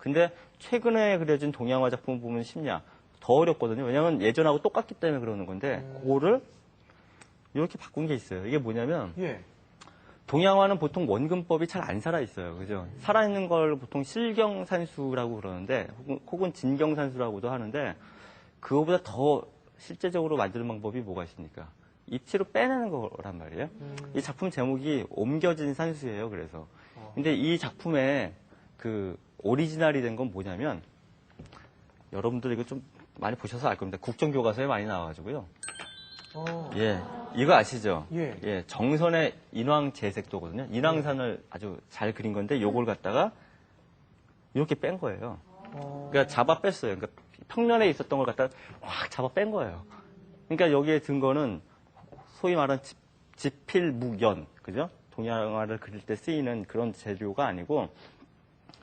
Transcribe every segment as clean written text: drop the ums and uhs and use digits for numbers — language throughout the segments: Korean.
근데 최근에 그려진 동양화 작품 보면 쉽냐? 더 어렵거든요. 왜냐하면 예전하고 똑같기 때문에 그러는 건데 그거를 이렇게 바꾼 게 있어요. 이게 뭐냐면 예. 동양화는 보통 원근법이 잘 안 살아있어요. 그죠? 살아있는 걸 보통 실경산수라고 그러는데 혹은 진경산수라고도 하는데 그거보다 더 실제적으로 만드는 방법이 뭐가 있습니까? 입체로 빼내는 거란 말이에요. 이 작품 제목이 옮겨진 산수예요. 그래서. 근데 이 작품의 그 오리지널이 된 건 뭐냐면 여러분들 이거 좀 많이 보셔서 알 겁니다. 국정교과서에 많이 나와가지고요. 예, 이거 아시죠? 예. 정선의 인왕제색도거든요. 인왕산을 아주 잘 그린 건데 요걸 갖다가 이렇게 뺀 거예요. 그러니까 잡아 뺐어요. 그러니까 평면에 있었던 걸 갖다가 확 잡아 뺀 거예요. 그러니까 여기에 든 거는 소위 말하는 지필묵연, 그죠? 동양화를 그릴 때 쓰이는 그런 재료가 아니고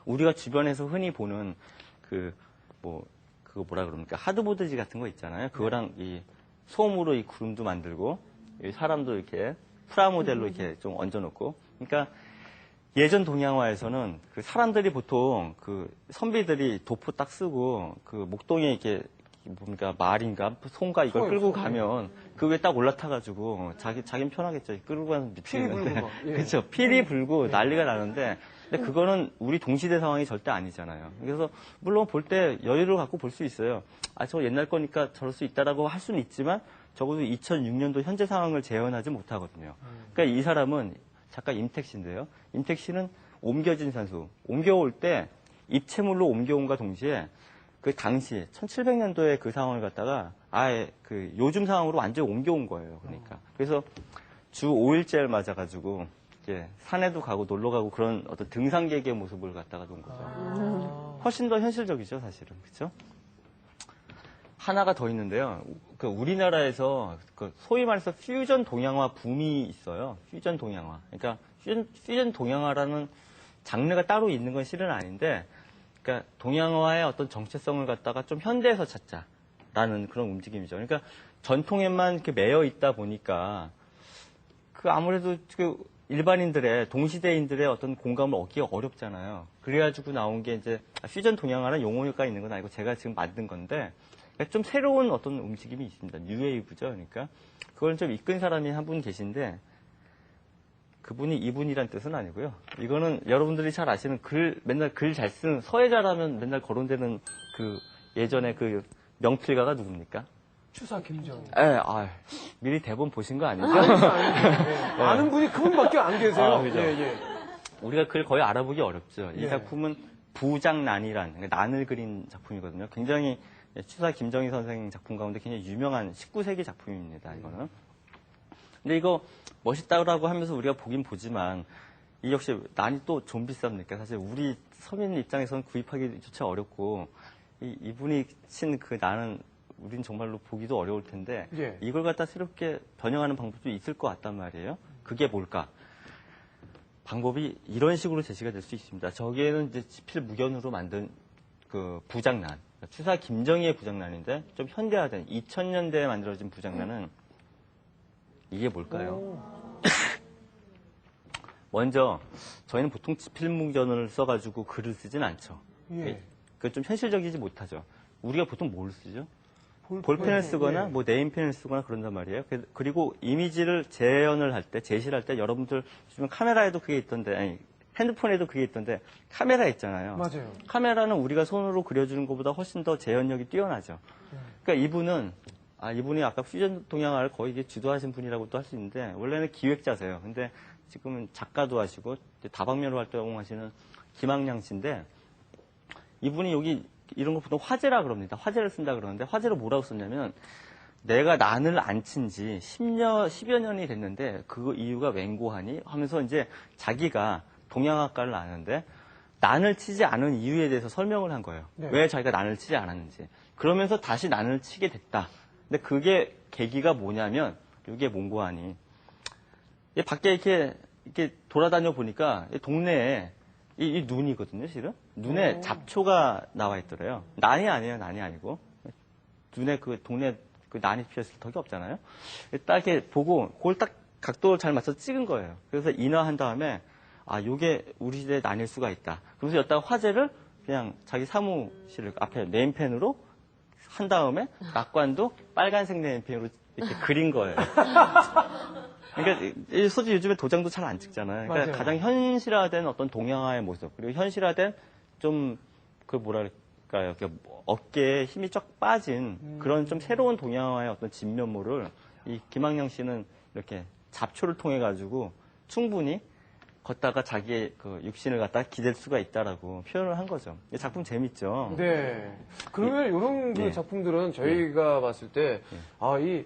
우리가 주변에서 흔히 보는 그거 뭐라 그럽니까? 하드보드지 같은 거 있잖아요. 그거랑 이 솜으로 이 구름도 만들고 이 사람도 이렇게 프라모델로 이렇게 좀 얹어놓고. 그러니까 예전 동양화에서는 그 사람들이 보통 그 선비들이 도포 딱 쓰고 그 목동에 이렇게 뭡니까 말인가 송가 이걸 끌고 가면 그 위에 딱 올라타가지고 자긴 편하겠죠. 끌고 가서 미치겠는데 그렇죠. 피리 불고 난리가 나는데 근데 그거는 우리 동시대 상황이 절대 아니잖아요. 그래서 물론 볼 때 여유를 갖고 볼 수 있어요. 아, 저 옛날 거니까 저럴 수 있다라고 할 수는 있지만 적어도 2006년도 현재 상황을 재현하지 못하거든요. 그러니까 이 사람은 작가 임택 씨인데요. 임택 씨는 옮겨진 산수, 옮겨올 때 입체물로 옮겨온과 동시에 그 당시 1700년도에 그 상황을 갖다가 아예 그 요즘 상황으로 완전히 옮겨온 거예요. 그러니까 그래서 주 5일째를 맞아가지고 이제 산에도 가고 놀러 가고 그런 어떤 등산객의 모습을 갖다가 놓은 거죠. 훨씬 더 현실적이죠, 사실은. 그렇죠? 하나가 더 있는데요. 그 우리나라에서 그 소위 말해서 퓨전 동양화 붐이 있어요. 퓨전 동양화. 그러니까 퓨전 동양화라는 장르가 따로 있는 건 실은 아닌데, 그러니까 동양화의 어떤 정체성을 갖다가 좀 현대에서 찾자라는 그런 움직임이죠. 그러니까 전통에만 이렇게 매여 있다 보니까 그 아무래도 그 일반인들의 동시대인들의 어떤 공감을 얻기가 어렵잖아요. 그래가지고 나온 게 이제 퓨전 동양화라는 용어가 있는 건 아니고 제가 지금 만든 건데 좀 새로운 어떤 움직임이 있습니다. 뉴웨이브죠. 그러니까 그걸 좀 이끈 사람이 한 분 계신데 그분이 이분이란 뜻은 아니고요. 이거는 여러분들이 잘 아시는 맨날 글 잘 쓰는 서예자라면 맨날 거론되는 그 예전에 그 명필가가 누굽니까? 추사 김정. 미리 대본 보신 거 아니죠? 아는 분이 그분밖에 안 계세요. 그죠? 우리가 글 거의 알아보기 어렵죠. 이 작품은 부장난이란 그러니까 난을 그린 작품이거든요. 굉장히 추사 김정희 선생 작품 가운데 굉장히 유명한 19세기 작품입니다. 이거는. 근데 이거 멋있다고 하면서 우리가 보긴 보지만 이 역시 난이 또 좀 비쌉니까? 사실 우리 서민 입장에서는 구입하기조차 어렵고 이분이 친 그 난은 우린 정말로 보기도 어려울 텐데 이걸 갖다 새롭게 변형하는 방법도 있을 것 같단 말이에요. 그게 뭘까? 방법이 이런 식으로 제시가 될 수 있습니다. 저기에는 이제 지필묵연으로 만든 그 부장난, 추사 김정희의 부장난인데 좀 현대화된 2000년대에 만들어진 부장난은 이게 뭘까요? 먼저 저희는 보통 지필묵연을 써가지고 글을 쓰진 않죠. 그건 좀 현실적이지 못하죠. 우리가 보통 뭘 쓰죠? 볼펜을 쓰거나 뭐 네임펜을 쓰거나 그런단 말이에요. 그리고 이미지를 재현을 할 때, 제시를 할 때 여러분들 요즘 카메라에도 그게 있던데, 아니 핸드폰에도 그게 있던데 카메라 있잖아요. 맞아요. 카메라는 우리가 손으로 그려주는 것보다 훨씬 더 재현력이 뛰어나죠. 그러니까 이분이 아까 퓨전 동양화를 거의 이게 주도하신 분이라고도 할 수 있는데 원래는 기획자세요. 근데 지금은 작가도 하시고 다방면으로 활동하시는 김학량 씨인데 이분이 여기 이런 거 보통 화제라 그럽니다. 화제를 쓴다 그러는데 화제를 뭐라고 썼냐면 내가 난을 안 친 지 10여 년이 됐는데 그 이유가 웬고하니 하면서 이제 자기가 동양학과를 나왔는데 난을 치지 않은 이유에 대해서 설명을 한 거예요. 왜 자기가 난을 치지 않았는지. 그러면서 다시 난을 치게 됐다. 근데 그게 계기가 뭐냐면 이게 몽고하니 밖에 이렇게 돌아다녀 보니까 동네에 이 눈이거든요, 실은. 눈에 잡초가 나와 있더래요. 난이 아니에요, 난이 아니고. 눈에 그 동네 그 난이 피었을 턱이 없잖아요. 딱 이렇게 보고 그걸 딱 각도를 잘 맞춰서 찍은 거예요. 그래서 인화한 다음에 요게 우리 시대의 난일 수가 있다. 그러면서 여기다가 화제를 그냥 자기 사무실 앞에 네임펜으로 한 다음에 낙관도 빨간색 네임펜으로 이렇게 그린 거예요. 그러니까 솔직히 요즘에 도장도 잘 안 찍잖아요. 그러니까 맞아요. 가장 현실화된 어떤 동양화의 모습, 그리고 현실화된 좀 그 뭐랄까요, 어깨에 힘이 쫙 빠진 그런 좀 새로운 동양화의 어떤 진면모를 이 김학령 씨는 이렇게 잡초를 통해 가지고 충분히 걷다가 자기의 그 육신을 갖다 기댈 수가 있다라고 표현을 한 거죠. 이 작품 재밌죠. 네. 그러면 이런 그 예. 작품들은 저희가 봤을 때, 이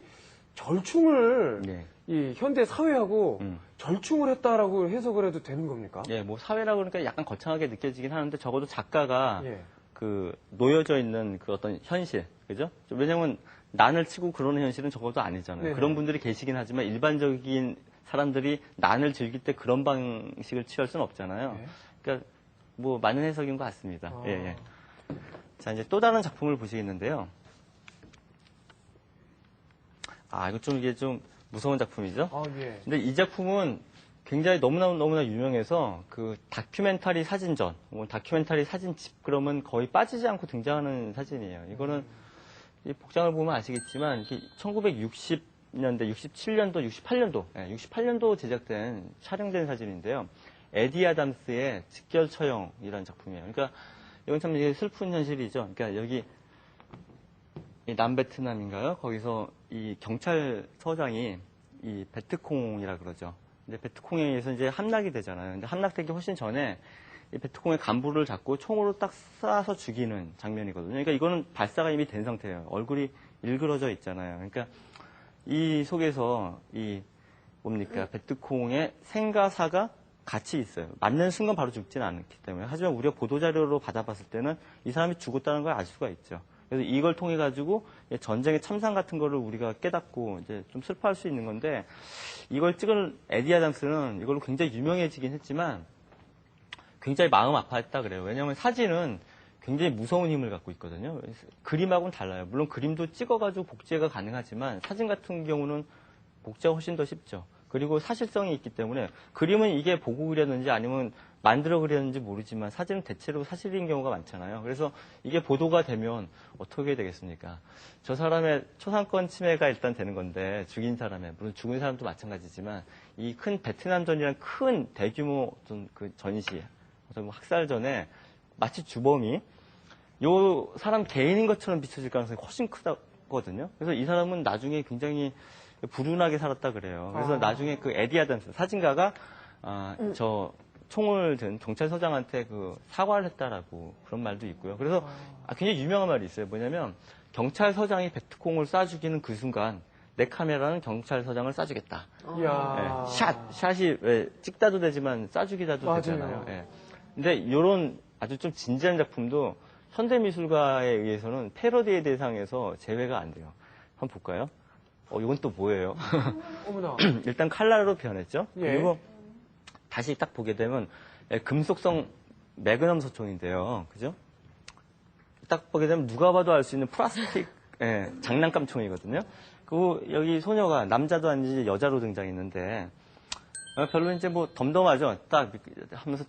절충을 예. 이 현대 사회하고 절충을 했다라고 해석을 해도 되는 겁니까? 예, 뭐 사회라고 그러니까 약간 거창하게 느껴지긴 하는데 적어도 작가가 예. 그 놓여져 있는 그 어떤 현실, 그죠? 왜냐면 난을 치고 그러는 현실은 적어도 아니잖아요. 네네. 그런 분들이 계시긴 하지만 일반적인 사람들이 난을 즐길 때 그런 방식을 취할 수는 없잖아요. 네. 그러니까 뭐 맞는 해석인 것 같습니다. 아. 예, 예. 자, 이제 또 다른 작품을 보시겠는데요. 이거 좀 이게 좀 무서운 작품이죠? 예. 근데 이 작품은 굉장히 너무나 유명해서 그 다큐멘터리 사진전, 다큐멘터리 사진집 그러면 거의 빠지지 않고 등장하는 사진이에요. 이거는 이 복장을 보면 아시겠지만 이게 1960년대, 67년도, 68년도, 68년도 제작된 촬영된 사진인데요. 에디 아담스의 직결 처형이라는 작품이에요. 그러니까 이건 참 이게 슬픈 현실이죠. 그러니까 여기 이 남베트남인가요? 거기서 이 경찰서장이 이 베트콩이라 그러죠. 근데 베트콩에 의해서 이제 함락이 되잖아요. 근데 함락되기 훨씬 전에 이 베트콩의 간부를 잡고 총으로 딱 쏴서 죽이는 장면이거든요. 그러니까 이거는 발사가 이미 된 상태예요. 얼굴이 일그러져 있잖아요. 그러니까 이 속에서 이 뭡니까? 베트콩의 생과 사가 같이 있어요. 맞는 순간 바로 죽지는 않기 때문에. 하지만 우리가 보도자료로 받아봤을 때는 이 사람이 죽었다는 걸 알 수가 있죠. 그래서 이걸 통해 가지고 전쟁의 참상 같은 거를 우리가 깨닫고 이제 좀 슬퍼할 수 있는 건데 이걸 찍은 에디 아담스는 이걸로 굉장히 유명해지긴 했지만 굉장히 마음 아파했다 그래요. 왜냐하면 사진은 굉장히 무서운 힘을 갖고 있거든요. 그림하고는 달라요. 물론 그림도 찍어가지고 복제가 가능하지만 사진 같은 경우는 복제가 훨씬 더 쉽죠. 그리고 사실성이 있기 때문에 그림은 이게 보고 그렸는지 아니면 만들어 그렸는지 모르지만 사진은 대체로 사실인 경우가 많잖아요. 그래서 이게 보도가 되면 어떻게 되겠습니까? 저 사람의 초상권 침해가 일단 되는 건데 죽인 사람의 물론 죽은 사람도 마찬가지지만 이 큰 베트남전이라는 큰 대규모 어떤 그 전시 어떤 학살전에 마치 주범이 요 사람 개인인 것처럼 비춰질 가능성이 훨씬 크거든요. 그래서 이 사람은 나중에 굉장히 불운하게 살았다 그래요. 그래서 나중에 그 에디 아담스 사진가가 저 총을 든 경찰서장한테 그 사과를 했다라고 그런 말도 있고요. 그래서 굉장히 유명한 말이 있어요. 뭐냐면 경찰서장이 베트콩을 쏴 죽이는 그 순간 내 카메라는 경찰서장을 쏴주겠다. 이야. 샷이 왜 찍다도 되지만 쏴 죽이다도 맞아요. 되잖아요. 예. 근데 이런 아주 좀 진지한 작품도 현대미술가에 의해서는 패러디의 대상에서 제외가 안 돼요. 한번 볼까요? 이건 또 뭐예요? 어머나. 일단 칼라로 변했죠. 예. 그리고 다시 딱 보게 되면 금속성 매그넘 소총인데요. 그죠? 딱 보게 되면 누가 봐도 알 수 있는 플라스틱 장난감 총이거든요. 그리고 여기 소녀가 남자도 아니지 여자로 등장했는데 별로 이제 뭐 덤덤하죠. 딱 하면서